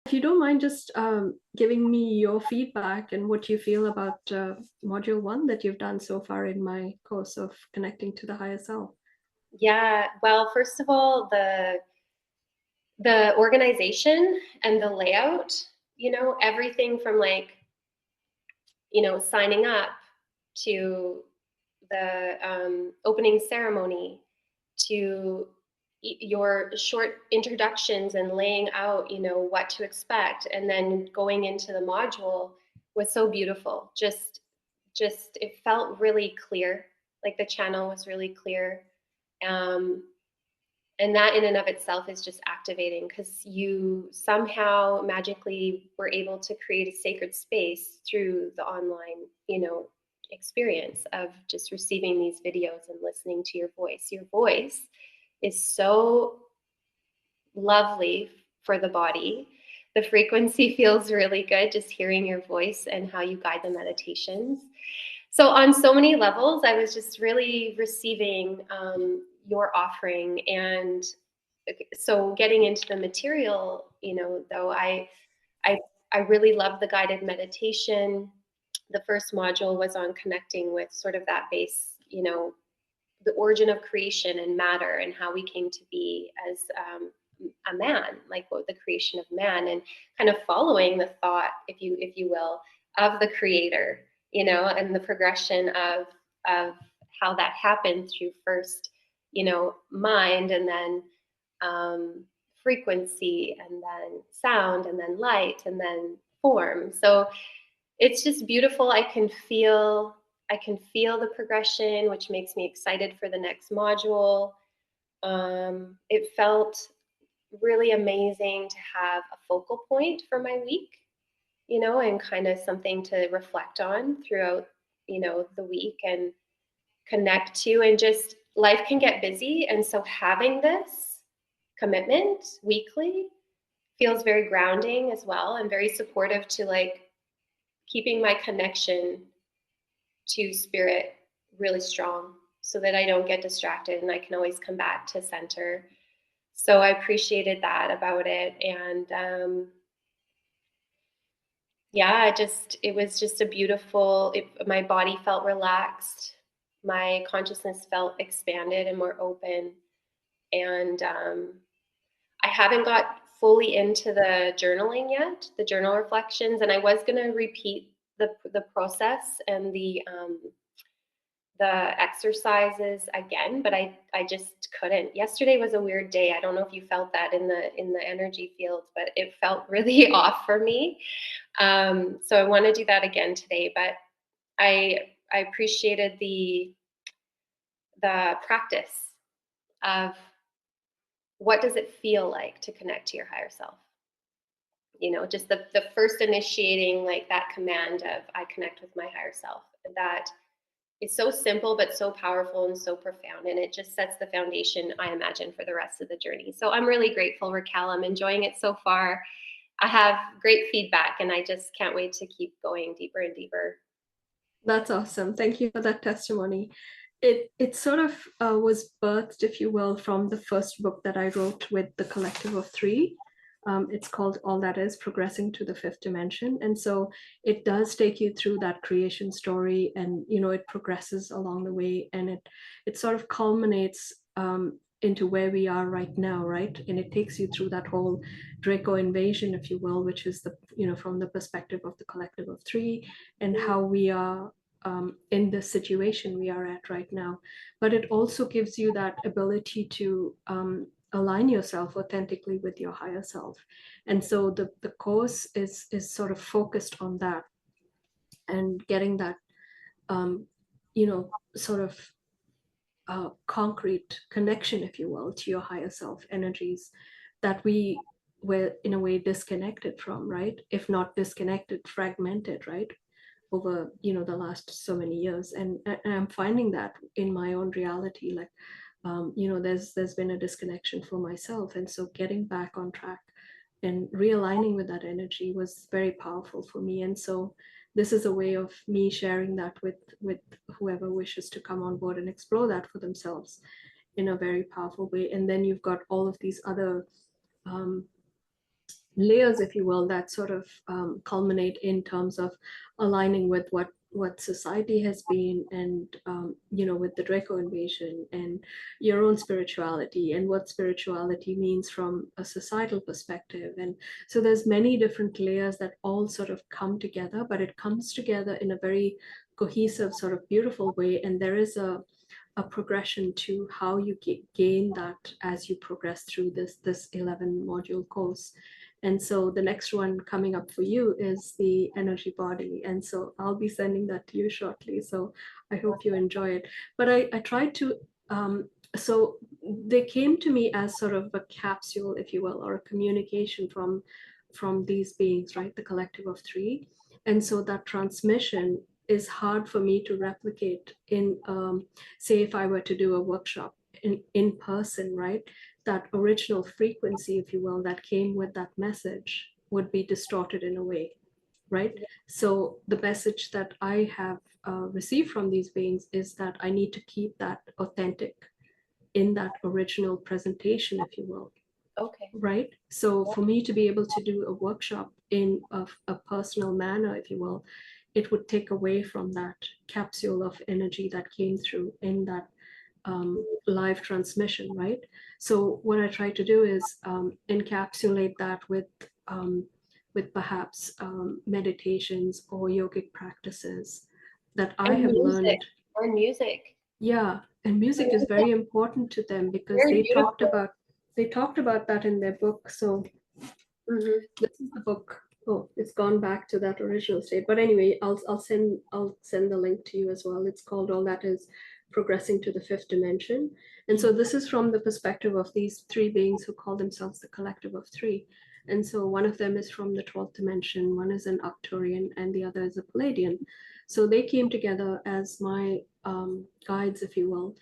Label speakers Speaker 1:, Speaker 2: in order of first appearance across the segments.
Speaker 1: If you don't mind just giving me your feedback and what you feel about module one that you've done so far in my course of connecting to the higher self.
Speaker 2: Yeah, well, first of all, the organization and the layout, everything from signing up to the opening ceremony to your short introductions and laying out, what to expect, and then going into the module was so beautiful. Just it felt really clear, like the channel was really clear. Um, and that in and of itself is just activating because you somehow magically were able to create a sacred space through the online experience of just receiving these videos and listening to your voice is so lovely for the body. The frequency feels really good just hearing your voice and how you guide the meditations. So on so many levels, I was just really receiving your offering. And so getting into the material, though I I really love the guided meditation. The first module was on connecting with sort of that base, the origin of creation and matter and how we came to be as a man, like what the creation of man, and kind of following the thought, if you will, of the creator, and the progression of how that happened through first, mind, and then frequency, and then sound, and then light, and then form. So it's just beautiful. I can feel the progression, which makes me excited for the next module. It felt really amazing to have a focal point for my week, and kind of something to reflect on throughout, the week and connect to. And just life can get busy. And so having this commitment weekly feels very grounding as well, and very supportive to like keeping my connection to spirit really strong so that I don't get distracted and I can always come back to center. So I appreciated that about it. And yeah, it was just a beautiful, my body felt relaxed. My consciousness felt expanded and more open. And I haven't got fully into the journaling yet, the journal reflections, and I was going to repeat the process and the exercises again, but I just couldn't. Yesterday was a weird day. I don't know if you felt that in the energy field, but it felt really off for me. So I want to do that again today, but I appreciated the practice of what does it feel like to connect to your higher self. Just the first initiating, like that command of I connect with my higher self. That is so simple but so powerful and so profound, and it just sets the foundation, I imagine, for the rest of the journey. So I'm really grateful, Raquel. I'm enjoying it so far. I have great feedback, and I just can't wait to keep going deeper and deeper.
Speaker 1: That's awesome. Thank you for that testimony. It sort of was birthed, if you will, from the first book that I wrote with the collective of three. It's called All That Is, Progressing to the Fifth Dimension. And so it does take you through that creation story, and it progresses along the way, and it sort of culminates into where we are right now, right? And it takes you through that whole Draco invasion, if you will, which is from the perspective of the collective of three, and how we are in the situation we are at right now. But it also gives you that ability to align yourself authentically with your higher self. And so the course is sort of focused on that, and getting that sort of concrete connection, if you will, to your higher self energies that we were in a way disconnected from, right? If not disconnected, fragmented, right? Over the last so many years. And I'm finding that in my own reality, like there's been a disconnection for myself, and so getting back on track and realigning with that energy was very powerful for me. And so this is a way of me sharing that with whoever wishes to come on board and explore that for themselves in a very powerful way. And then you've got all of these other layers, if you will, that sort of culminate in terms of aligning with what society has been, and with the Draco invasion, and your own spirituality, and what spirituality means from a societal perspective. And so there's many different layers that all sort of come together, but it comes together in a very cohesive, sort of beautiful way. And there is a progression to how you gain that as you progress through this 11 module course. And so the next one coming up for you is the energy body. And so I'll be sending that to you shortly. So I hope you enjoy it. But I tried to, so they came to me as sort of a capsule, if you will, or a communication from these beings, right? The collective of three. And so that transmission is hard for me to replicate in, say, if I were to do a workshop in person, right? That original frequency, if you will, that came with that message would be distorted in a way, right? So the message that I have received from these beings is that I need to keep that authentic in that original presentation, if you will.
Speaker 2: Okay.
Speaker 1: Right. So for me to be able to do a workshop in a personal manner, if you will, it would take away from that capsule of energy that came through in that live transmission, right? So what I try to do is encapsulate that with perhaps meditations or yogic practices that I
Speaker 2: And
Speaker 1: have
Speaker 2: music.
Speaker 1: learned.
Speaker 2: And music.
Speaker 1: Yeah, and music is very important to them because
Speaker 2: Very beautiful.
Speaker 1: they talked about that in their book. So
Speaker 2: Hmm.
Speaker 1: this is the book. Oh, it's gone back to that original state. But anyway, I'll send the link to you as well. It's called All That Is Progressing to the Fifth Dimension. And so this is from the perspective of these three beings who call themselves the collective of three. And so one of them is from the 12th dimension, one is an Arcturian, and the other is a Palladian. So they came together as my guides, if you will.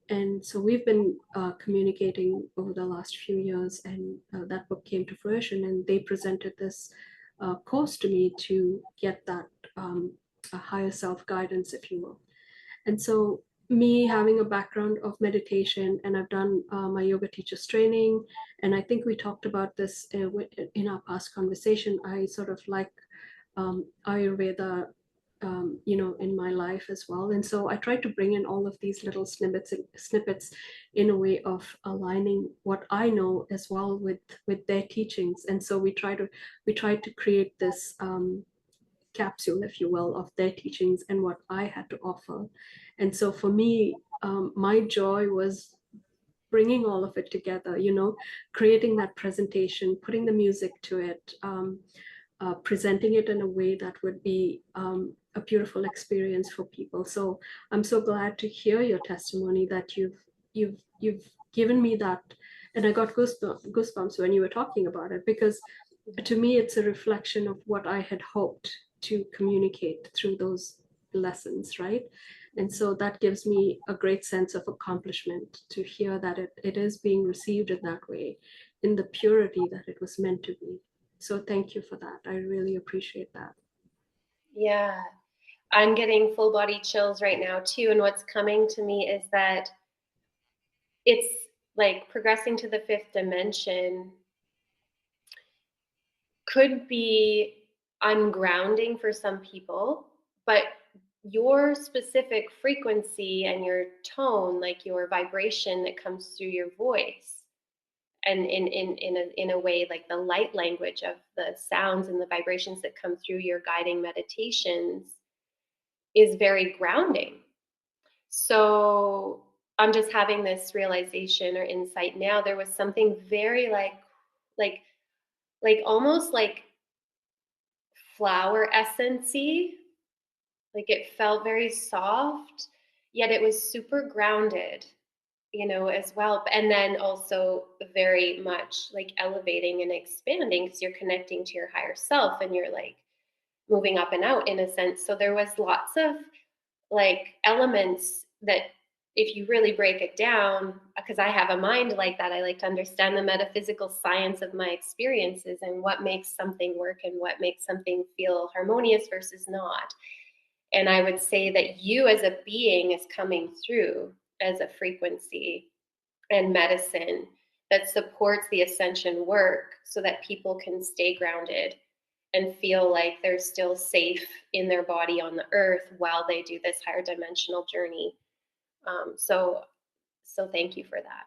Speaker 1: And so we've been communicating over the last few years, and that book came to fruition, and they presented this course to me to get that a higher self guidance, if you will. And so me having a background of meditation, and I've done my yoga teachers training, and I think we talked about this in our past conversation. I sort of like Ayurveda, in my life as well. And so I try to bring in all of these little snippets in a way of aligning what I know as well with their teachings. And so we try to create this capsule, if you will, of their teachings and what I had to offer. And so for me, my joy was bringing all of it together, creating that presentation, putting the music to it, presenting it in a way that would be a beautiful experience for people. So I'm so glad to hear your testimony that you've given me that, and I got goosebumps when you were talking about it, because to me it's a reflection of what I had hoped to communicate through those lessons, right? And so that gives me a great sense of accomplishment to hear that it is being received in that way, in the purity that it was meant to be. So thank you for that. I really appreciate that.
Speaker 2: Yeah. I'm getting full body chills right now too. And what's coming to me is that it's like progressing to the fifth dimension could be ungrounding for some people, but your specific frequency and your tone, like your vibration that comes through your voice, and in a way like the light language of the sounds and the vibrations that come through your guiding meditations is very grounding. So I'm just having this realization or insight now. There was something very like like almost like flower essency. Like it felt very soft, yet it was super grounded, as well. And then also very much like elevating and expanding because you're connecting to your higher self and you're like moving up and out in a sense. So there was lots of like elements that if you really break it down, because I have a mind like that, I like to understand the metaphysical science of my experiences and what makes something work and what makes something feel harmonious versus not. And I would say that you as a being is coming through as a frequency and medicine that supports the ascension work so that people can stay grounded and feel like they're still safe in their body on the earth while they do this higher dimensional journey. So thank you for that.